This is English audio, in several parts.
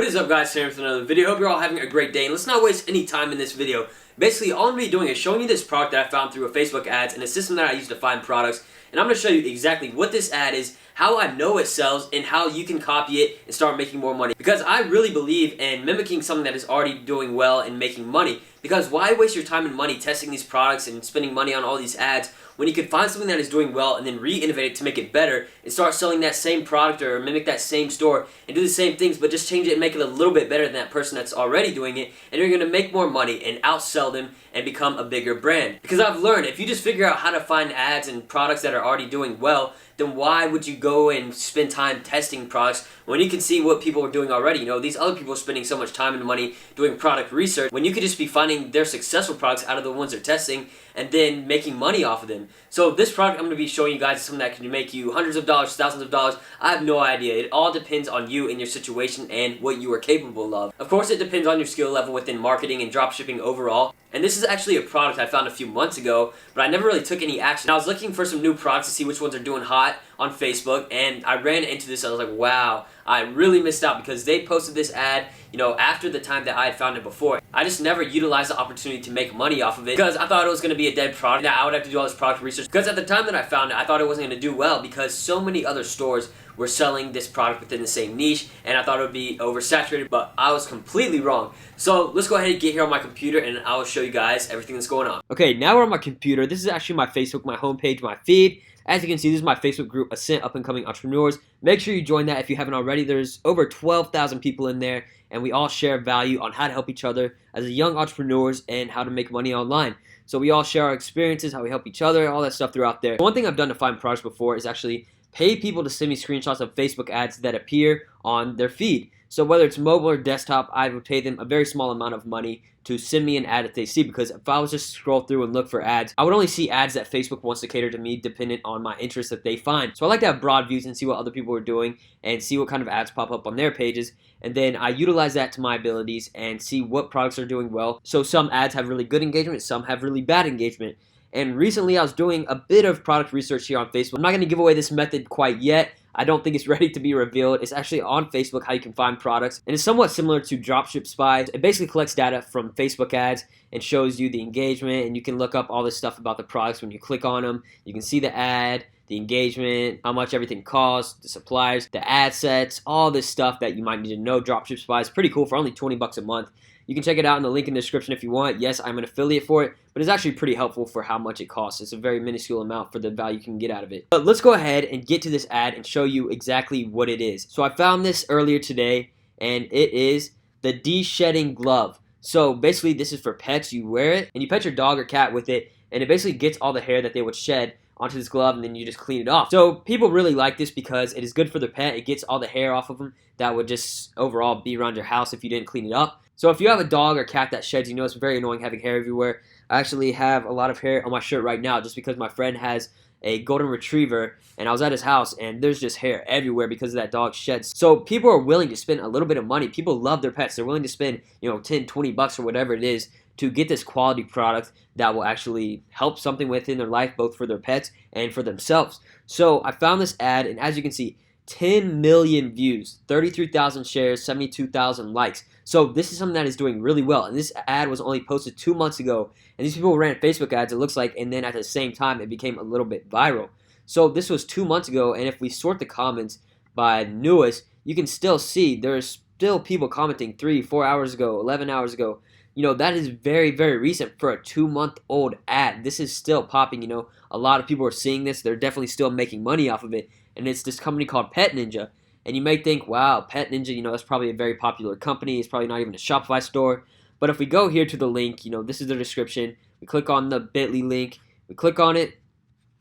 What is up, guys? Sam with another video. Hope you're all having a great day, and let's not waste any time in this video. Basically, all I'm going to be doing is showing you this product that I found through a Facebook ads and a system that I use to find products, and I'm going to show you exactly what this ad is, how I know it sells, and how you can copy it and start making more money. Because I really believe in mimicking something that is already doing well and making money. Because why waste your time and money testing these products and spending money on all these ads when you could find something that is doing well and then re-innovate it to make it better and start selling that same product or mimic that same store and do the same things, but just change it and make it a little bit better than that person that's already doing it, and you're going to make more money and outsell them and become a bigger brand. Because I've learned if you just figure out how to find ads and products that are already doing well, then why would you go and spend time testing products when you can see what people are doing already? You know, these other people are spending so much time and money doing product research when you could just be finding their successful products out of the ones they're testing and then making money off of them. So this product I'm going to be showing you guys is something that can make you hundreds of dollars, thousands of dollars. I have no idea. It all depends on you and your situation and what you are capable of. Of course, it depends on your skill level within marketing and dropshipping overall. And this is actually a product I found a few months ago, but I never really took any action. I was looking for some new products to see which ones are doing hot on Facebook, and I ran into this. I was like, wow, I really missed out because they posted this ad, you know, after the time that I had found it before. I just never utilized the opportunity to make money off of it because I thought it was going to be a dead product. Now I would have to do all this product research because at the time that I found it, I thought it wasn't going to do well because so many other stores were selling this product within the same niche, and I thought it would be oversaturated, but I was completely wrong. So let's go ahead and get here on my computer and I will show you guys everything that's going on. Okay, now we're on my computer. This is actually my Facebook, my homepage, my feed. As you can see, this is my Facebook group, Ascent Up and Coming Entrepreneurs. Make sure you join that if you haven't already. There's over 12,000 people in there, and we all share value on how to help each other as young entrepreneurs and how to make money online. So we all share our experiences, how we help each other, all that stuff throughout there. One thing I've done to find products before is actually pay people to send me screenshots of Facebook ads that appear on their feed. So whether it's mobile or desktop, I would pay them a very small amount of money to send me an ad that they see, because if I was just to scroll through and look for ads, I would only see ads that Facebook wants to cater to me dependent on my interests that they find. So I like to have broad views and see what other people are doing and see what kind of ads pop up on their pages, and then I utilize that to my abilities and see what products are doing well. So some ads have really good engagement, some have really bad engagement. And recently I was doing a bit of product research here on Facebook. I'm not going to give away this method quite yet. I don't think it's ready to be revealed. It's actually on Facebook how you can find products, and it's somewhat similar to Dropship Spy. It basically collects data from Facebook ads and shows you the engagement, and you can look up all this stuff about the products when you click on them. You can see the ad, the engagement, how much everything costs, the suppliers, the ad sets, all this stuff that you might need to know. Dropship Spy is pretty cool for only 20 bucks a month. You can check it out in the link in the description if you want. Yes, I'm an affiliate for it, but it's actually pretty helpful for how much it costs. It's a very minuscule amount for the value you can get out of it. But let's go ahead and get to this ad and show you exactly what it is. So I found this earlier today, and it is the de-shedding glove. So basically this is for pets. You wear it, and you pet your dog or cat with it, and it basically gets all the hair that they would shed onto this glove, and then you just clean it off. So people really like this because it is good for their pet. It gets all the hair off of them that would just overall be around your house if you didn't clean it up. So if you have a dog or cat that sheds, you know it's very annoying having hair everywhere. I actually have a lot of hair on my shirt right now just because my friend has a golden retriever, and I was at his house and there's just hair everywhere because of that dog sheds. So people are willing to spend a little bit of money. People love their pets. They're willing to spend, you know, 10, 20 bucks or whatever it is to get this quality product that will actually help something within their life, both for their pets and for themselves. So I found this ad, and as you can see, 10 million views, 33,000 shares, 72,000 likes. So this is something that is doing really well, and this ad was only posted 2 months ago, and these people ran Facebook ads, it looks like, and then at the same time it became a little bit viral. So this was 2 months ago, and if we sort the comments by newest, you can still see there's still people commenting 3, 4 hours ago, 11 hours ago. You know, that is very, very recent for a 2-month-old ad. This is still popping, you know. A lot of people are seeing this. They're definitely still making money off of it. And it's this company called Pet Ninja. And you may think, wow, Pet Ninja, you know, that's probably a very popular company. It's probably not even a Shopify store. But if we go here to the link, you know, this is the description. We click on the bit.ly link. We click on it.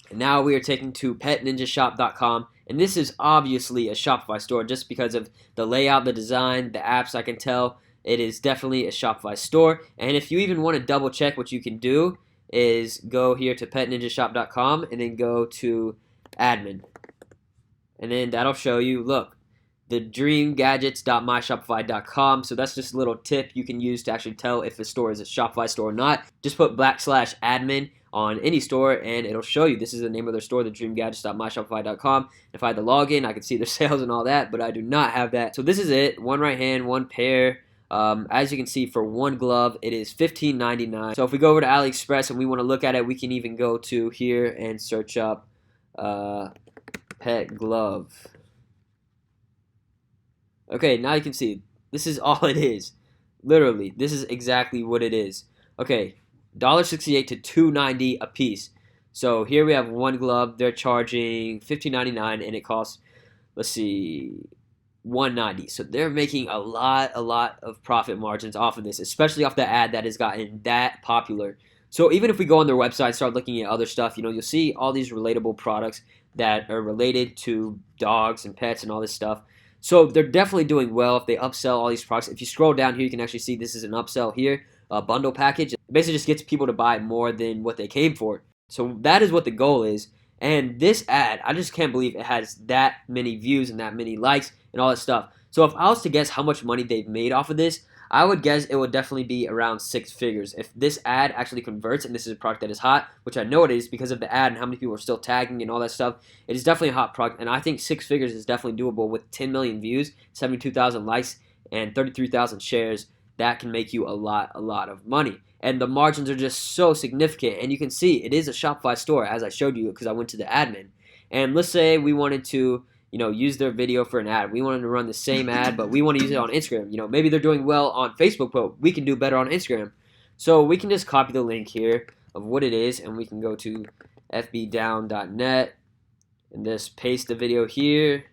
And now we are taken to petninjashop.com. And this is obviously a Shopify store just because of the layout, the design, the apps. I can tell it is definitely a Shopify store. And if you even want to double check, what you can do is go here to petninjashop.com and then go to admin. And then that'll show you, look, the dreamgadgets.myshopify.com. So that's just a little tip you can use to actually tell if a store is a Shopify store or not. Just put /admin on any store and it'll show you this is the name of their store, the dreamgadgets.myshopify.com. If I had the login, I could see their sales and all that, but I do not have that. So this is it, one right hand, one pair. As you can see, for one glove, it is $15.99. So if we go over to AliExpress and we want to look at it, we can even go to here and search up pet glove. Okay, now you can see this is all it is. Literally, this is exactly what it is. Okay, $1.68 to $2.90 a piece. So here we have one glove. They're charging $15.99 and it costs, let's see, $1.90. So they're making a lot of profit margins off of this, especially off the ad that has gotten that popular. So even if we go on their website, start looking at other stuff, you'll see all these relatable products that are related to dogs and pets and all this stuff. So they're definitely doing well if they upsell all these products. If you scroll down here, you can actually see this is an upsell here, a bundle package. It basically just gets people to buy more than what they came for. So that is what the goal is. And this ad, I just can't believe it has that many views and that many likes and all that stuff. So if I was to guess how much money they've made off of this, I would guess it would definitely be around 6 figures. If this ad actually converts and this is a product that is hot, which I know it is because of the ad and how many people are still tagging and all that stuff, it is definitely a hot product. And I think 6 figures is definitely doable with 10 million views, 72,000 likes, and 33,000 shares. That can make you a lot of money. And the margins are just so significant. And you can see it is a Shopify store, as I showed you, because I went to the admin. And let's say we wanted to use their video for an ad. We wanted to run the same ad, but we want to use it on Instagram. Maybe they're doing well on Facebook, but we can do better on Instagram. So we can just copy the link here of what it is, and we can go to fbdown.net and just paste the video here,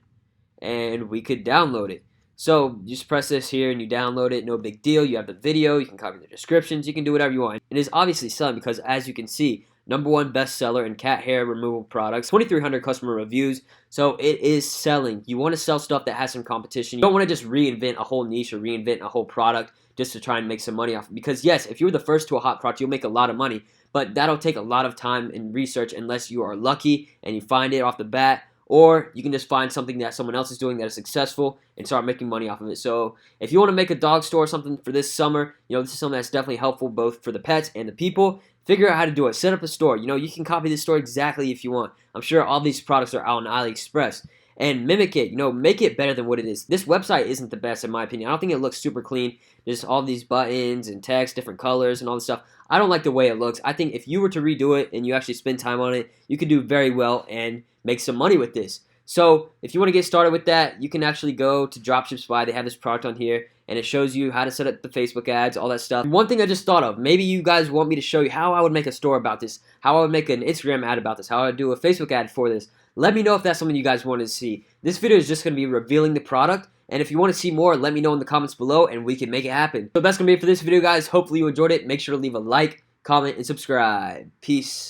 and we could download it. So you just press this here and you download it, no big deal. You have the video, you can copy the descriptions, you can do whatever you want. It is obviously selling because, as you can see, #1 bestseller in cat hair removal products, 2,300 customer reviews, so it is selling. You want to sell stuff that has some competition. You don't want to just reinvent a whole niche or reinvent a whole product just to try and make some money off it. Because yes, if you're the first to a hot product, you'll make a lot of money, but that'll take a lot of time and research unless you are lucky and you find it off the bat. Or you can just find something that someone else is doing that is successful and start making money off of it. So if you want to make a dog store or something for this summer, this is something that's definitely helpful both for the pets and the people. Figure out how to do it. Set up a store. You can copy this store exactly if you want. I'm sure all these products are out on AliExpress. And mimic it. Make it better than what it is. This website isn't the best in my opinion. I don't think it looks super clean. There's all these buttons and text, different colors and all this stuff. I don't like the way it looks. I think if you were to redo it and you actually spend time on it, you could do very well and make some money with this. So if you want to get started with that, you can actually go to Dropshipping. They have this product on here, and it shows you how to set up the Facebook ads, all that stuff. One thing I just thought of, maybe you guys want me to show you how I would make a store about this, how I would make an Instagram ad about this, how I would do a Facebook ad for this. Let me know if that's something you guys want to see. This video is just going to be revealing the product, and if you want to see more, let me know in the comments below, and we can make it happen. So that's going to be it for this video, guys. Hopefully you enjoyed it. Make sure to leave a like, comment, and subscribe. Peace.